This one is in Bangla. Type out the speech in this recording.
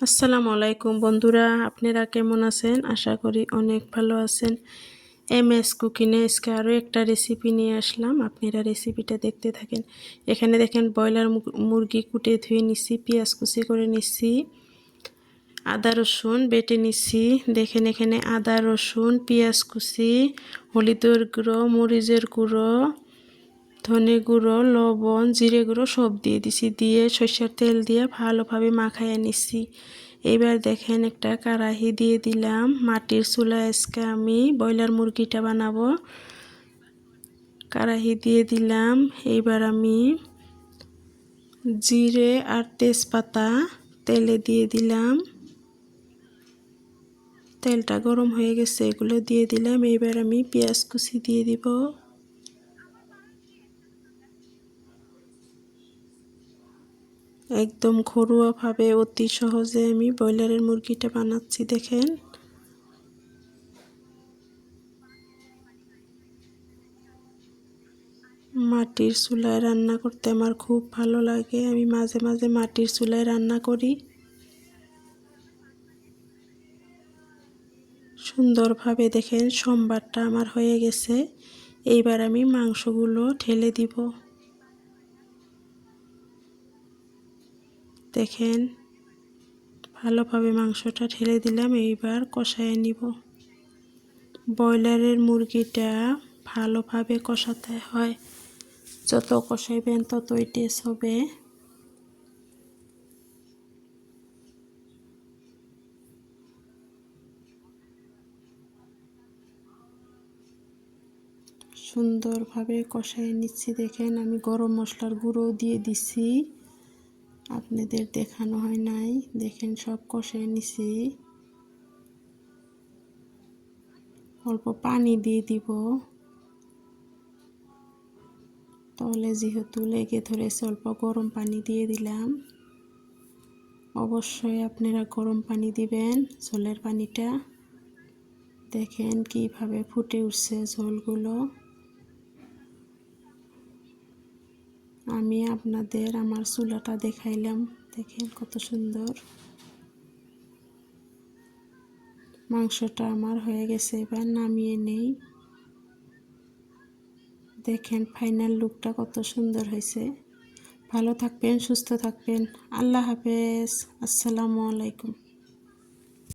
আসসালামু আলাইকুম বন্ধুরা, আপনারা কেমন আছেন? আশা করি অনেক ভালো আছেন। এমএস কুকিংয়ে আজকে আরও একটা রেসিপি নিয়ে আসলাম। আপনারা রেসিপিটা দেখতে থাকেন। এখানে দেখেন ব্রয়লার মুরগি কুটে ধুয়ে নিচ্ছি, পেঁয়াজ কুচি করে নিচ্ছি, আদা রসুন বেটে নিচ্ছি। দেখেন এখানে আদা রসুন পেঁয়াজ কুচি, হলুদের গুঁড়ো, মরিচের গুঁড়ো, ধনে গুঁড়ো, লবণ, জিরে গুঁড়ো সব দিয়ে দিছি। দিয়ে সরষের তেল দিয়ে ভালোভাবে মাখাইয়ে নিচ্ছি। এবার দেখেন একটা কড়াই দিয়ে দিলাম। মাটির চুলায় আজকে আমি ব্রয়লার মুরগিটা বানাবো। কড়াই দিয়ে দিলাম। এইবার আমি জিরে আর তেজপাতা তেলে দিয়ে দিলাম। তেলটা গরম হয়ে গেছে, এগুলো দিয়ে দিলাম। এইবার আমি পেঁয়াজ কুচি দিয়ে দিব। একদম ঘরোয়াভাবে অতি সহজে আমি ব্রয়লারের মুরগিটা বানাচ্ছি। দেখেন মাটির চুলায় রান্না করতে আমার খুব ভালো লাগে। আমি মাঝে মাঝে মাটির চুলায় রান্না করি। সুন্দরভাবে দেখেন সম্বারটা আমার হয়ে গেছে। এইবার আমি মাংসগুলো ঢেলে দিব। দেখেন ভালোভাবে মাংসটা ঢেলে দিলাম। এইবার কষায় নিব। ব্রয়লারের মুরগিটা ভালোভাবে কষাতে হয়, যত কষাইবেন ততই টেস্ট হবে। সুন্দরভাবে কষাই নিচ্ছি। দেখেন আমি গরম মশলার গুঁড়ো দিয়ে দিছি, আপনাদের দেখানো হয় নাই। দেখেন সব কষাই নিছি। অল্প পানি দিয়ে দিব, তাহলে যেহেতু লেগে ধরেছে অল্প গরম পানি দিয়ে দিলাম। অবশ্যই আপনারা গরম পানি দিবেন, ঝোলের পানিটা। দেখেন কিভাবে ফুটে উঠছে ঝোলগুলো। আমি আপনাদের আমার চুলাটা দেখাইলাম। দেখেন কত সুন্দর মাংসটা আমার হয়ে গেছে। এবার নামিয়ে নেই। দেখেন ফাইনাল লুকটা কত সুন্দর হয়েছে। ভালো থাকবেন, সুস্থ থাকবেন। আল্লাহ হাফেজ। আসসালামু আলাইকুম।